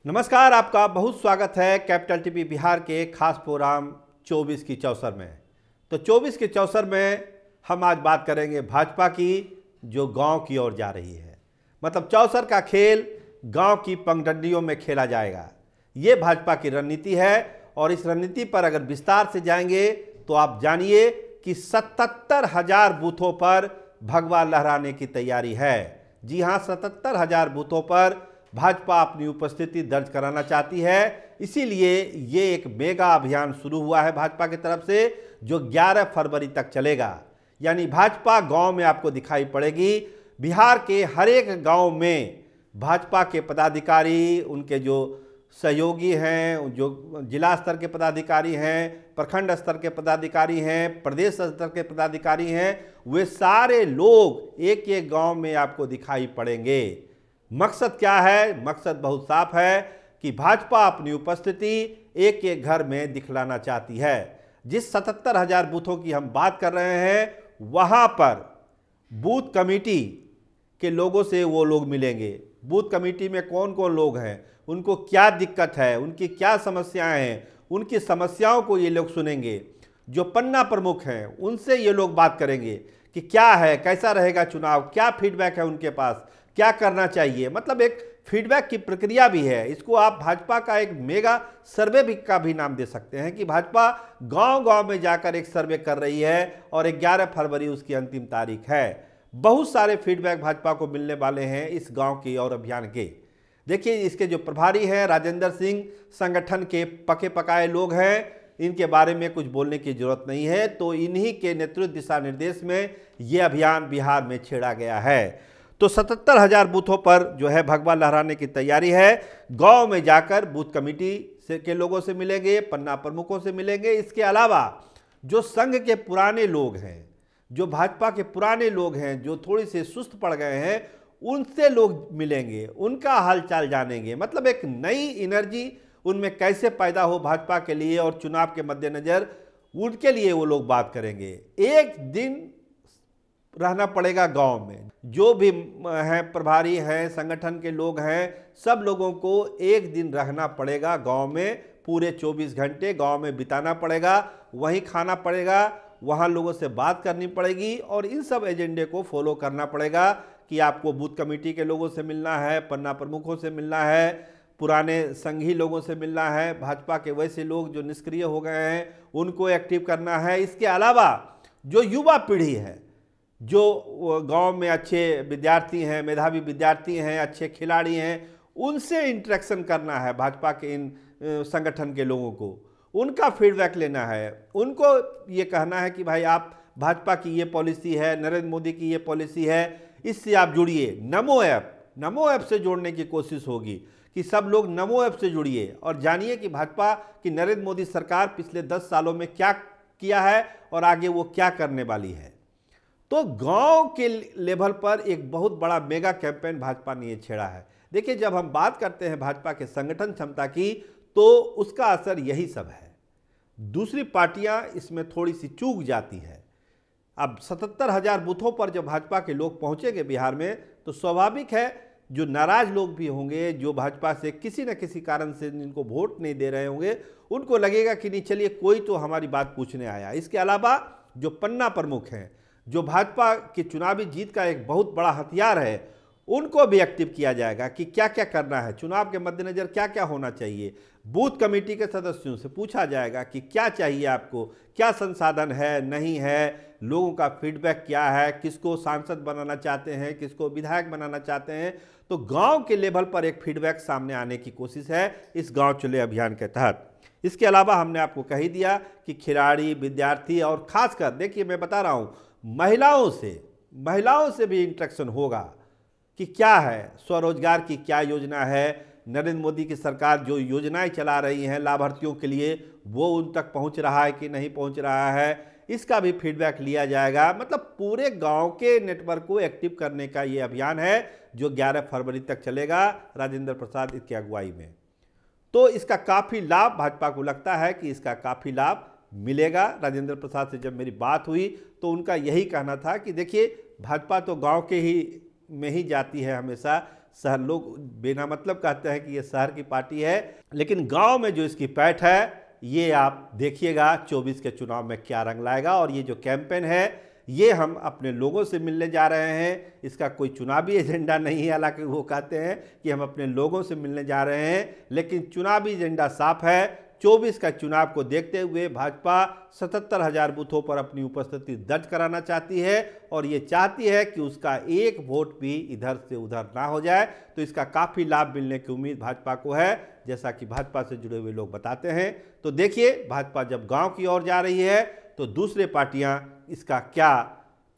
नमस्कार, आपका बहुत स्वागत है कैपिटल टीवी बिहार के खास प्रोग्राम 24 की चौसर में। तो 24 के चौसर में हम आज बात करेंगे भाजपा की, जो गांव की ओर जा रही है। मतलब चौसर का खेल गांव की पगडंडियों में खेला जाएगा, ये भाजपा की रणनीति है। और इस रणनीति पर अगर विस्तार से जाएंगे तो आप जानिए कि 77,000 बूथों पर भगवा लहराने की तैयारी है। जी हाँ, 77,000 बूथों पर भाजपा अपनी उपस्थिति दर्ज कराना चाहती है। इसीलिए ये एक मेगा अभियान शुरू हुआ है भाजपा की तरफ से, जो 11 फरवरी तक चलेगा। यानी भाजपा गांव में आपको दिखाई पड़ेगी। बिहार के हर एक गांव में भाजपा के पदाधिकारी, उनके जो सहयोगी हैं, जो जिला स्तर के पदाधिकारी हैं, प्रखंड स्तर के पदाधिकारी हैं, प्रदेश स्तर के पदाधिकारी हैं, वे सारे लोग एक एक गांव में आपको दिखाई पड़ेंगे। मकसद क्या है? मकसद बहुत साफ है कि भाजपा अपनी उपस्थिति एक एक घर में दिखलाना चाहती है। जिस 77,000 बूथों की हम बात कर रहे हैं, वहां पर बूथ कमेटी के लोगों से वो लोग मिलेंगे। बूथ कमेटी में कौन कौन लोग हैं, उनको क्या दिक्कत है, उनकी क्या समस्याएं हैं, उनकी समस्याओं को ये लोग सुनेंगे। जो पन्ना प्रमुख हैं उनसे ये लोग बात करेंगे कि क्या है, कैसा रहेगा चुनाव, क्या फीडबैक है उनके पास, क्या करना चाहिए। मतलब एक फीडबैक की प्रक्रिया भी है। इसको आप भाजपा का एक मेगा सर्वे भी का भी नाम दे सकते हैं कि भाजपा गांव-गांव में जाकर एक सर्वे कर रही है और 11 फरवरी उसकी अंतिम तारीख है। बहुत सारे फीडबैक भाजपा को मिलने वाले हैं इस गांव की और अभियान के। देखिए, इसके जो प्रभारी हैं राजेंद्र सिंह, संगठन के पके पकाए लोग हैं, इनके बारे में कुछ बोलने की जरूरत नहीं है। तो इन्हीं के नेतृत्व दिशा निर्देश में ये अभियान बिहार में छेड़ा गया है। तो 77,000 बूथों पर जो है भगवा लहराने की तैयारी है। गांव में जाकर बूथ कमेटी से के लोगों से मिलेंगे, पन्ना प्रमुखों से मिलेंगे। इसके अलावा जो संघ के पुराने लोग हैं, जो भाजपा के पुराने लोग हैं, जो थोड़ी से सुस्त पड़ गए हैं, उनसे लोग मिलेंगे, उनका हालचाल जानेंगे। मतलब एक नई एनर्जी उनमें कैसे पैदा हो भाजपा के लिए और चुनाव के मद्देनजर, उनके लिए वो लोग बात करेंगे। एक दिन रहना पड़ेगा गांव में। जो भी हैं प्रभारी हैं, संगठन के लोग हैं, सब लोगों को एक दिन रहना पड़ेगा गांव में। पूरे 24 घंटे गांव में बिताना पड़ेगा, वहीं खाना पड़ेगा, वहां लोगों से बात करनी पड़ेगी और इन सब एजेंडे को फॉलो करना पड़ेगा कि आपको बूथ कमेटी के लोगों से मिलना है, पन्ना प्रमुखों से मिलना है, पुराने संघी लोगों से मिलना है, भाजपा के वैसे लोग जो निष्क्रिय हो गए हैं उनको एक्टिव करना है। इसके अलावा जो युवा पीढ़ी है, जो गांव में अच्छे विद्यार्थी हैं, मेधावी विद्यार्थी हैं, अच्छे खिलाड़ी हैं, उनसे इंटरेक्शन करना है। भाजपा के इन संगठन के लोगों को उनका फीडबैक लेना है। उनको ये कहना है कि भाई आप भाजपा की ये पॉलिसी है, नरेंद्र मोदी की ये पॉलिसी है, इससे आप जुड़िए। नमो ऐप से जोड़ने की कोशिश होगी कि सब लोग नमो ऐप से जुड़िए और जानिए कि भाजपा की नरेंद्र मोदी सरकार पिछले 10 सालों में क्या किया है और आगे वो क्या करने वाली है। तो गांव के लेवल पर एक बहुत बड़ा मेगा कैंपेन भाजपा ने ये छेड़ा है। देखिए, जब हम बात करते हैं भाजपा के संगठन क्षमता की, तो उसका असर यही सब है। दूसरी पार्टियां इसमें थोड़ी सी चूक जाती है। अब 77,000 बूथों पर जब भाजपा के लोग पहुंचेंगे बिहार में, तो स्वाभाविक है जो नाराज लोग भी होंगे, जो भाजपा से किसी न किसी कारण से जिनको वोट नहीं दे रहे होंगे, उनको लगेगा कि नहीं, चलिए कोई तो हमारी बात पूछने आया। इसके अलावा जो पन्ना प्रमुख हैं, जो भाजपा की चुनावी जीत का एक बहुत बड़ा हथियार है, उनको भी एक्टिव किया जाएगा कि क्या क्या करना है, चुनाव के मद्देनजर क्या क्या होना चाहिए। बूथ कमेटी के सदस्यों से पूछा जाएगा कि क्या चाहिए आपको, क्या संसाधन है, नहीं है, लोगों का फीडबैक क्या है, किसको सांसद बनाना चाहते हैं, किसको विधायक बनाना चाहते हैं। तो गांव के लेवल पर एक फीडबैक सामने आने की कोशिश है इस गांव चले अभियान के तहत। इसके अलावा हमने आपको कह ही दिया कि खिलाड़ी, विद्यार्थी और खासकर देखिए, मैं बता रहा हूँ, महिलाओं से भी इंटरेक्शन होगा कि क्या है, स्वरोजगार की क्या योजना है, नरेंद्र मोदी की सरकार जो योजनाएं चला रही हैं लाभार्थियों के लिए, वो उन तक पहुंच रहा है कि नहीं पहुंच रहा है, इसका भी फीडबैक लिया जाएगा। मतलब पूरे गांव के नेटवर्क को एक्टिव करने का ये अभियान है जो 11 फरवरी तक चलेगा राजेंद्र प्रसाद की अगुवाई में। तो इसका काफ़ी लाभ भाजपा को लगता है कि इसका काफ़ी लाभ मिलेगा। राजेंद्र प्रसाद से जब मेरी बात हुई तो उनका यही कहना था कि देखिए, भाजपा तो गांव के ही में ही जाती है हमेशा, शहर लोग बिना मतलब कहते हैं कि ये शहर की पार्टी है, लेकिन गांव में जो इसकी पैठ है ये आप देखिएगा 24 के चुनाव में क्या रंग लाएगा। और ये जो कैंपेन है ये हम अपने लोगों से मिलने जा रहे हैं, इसका कोई चुनावी एजेंडा नहीं है। हालांकि वो कहते हैं कि हम अपने लोगों से मिलने जा रहे हैं, लेकिन चुनावी एजेंडा साफ है। 24 का चुनाव को देखते हुए भाजपा 77,000 बूथों पर अपनी उपस्थिति दर्ज कराना चाहती है और ये चाहती है कि उसका एक वोट भी इधर से उधर ना हो जाए। तो इसका काफ़ी लाभ मिलने की उम्मीद भाजपा को है, जैसा कि भाजपा से जुड़े हुए लोग बताते हैं। तो देखिए, भाजपा जब गांव की ओर जा रही है तो दूसरे पार्टियां इसका क्या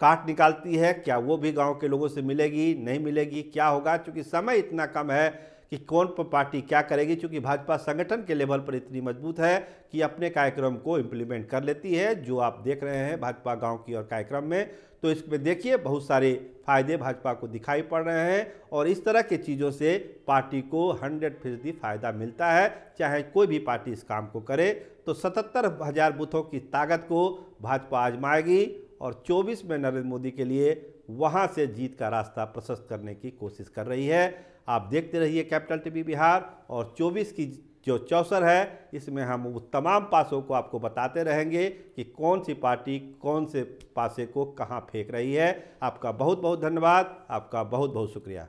काट निकालती है, क्या वो भी गांव के लोगों से मिलेगी, नहीं मिलेगी, क्या होगा, क्योंकि समय इतना कम है कि कौन पार्टी क्या करेगी। क्योंकि भाजपा संगठन के लेवल पर इतनी मजबूत है कि अपने कार्यक्रम को इम्प्लीमेंट कर लेती है, जो आप देख रहे हैं भाजपा गांव की ओर कार्यक्रम में। तो इसमें देखिए बहुत सारे फायदे भाजपा को दिखाई पड़ रहे हैं और इस तरह की चीज़ों से पार्टी को 100% फायदा मिलता है, चाहे कोई भी पार्टी इस काम को करे। तो 77,000 बूथों की ताकत को भाजपा आजमाएगी और 24 में नरेंद्र मोदी के लिए वहां से जीत का रास्ता प्रशस्त करने की कोशिश कर रही है। आप देखते रहिए कैपिटल टीवी बिहार, और 24 की जो चौसर है इसमें हम उस तमाम पासों को आपको बताते रहेंगे कि कौन सी पार्टी कौन से पासे को कहां फेंक रही है। आपका बहुत बहुत धन्यवाद, आपका बहुत बहुत शुक्रिया।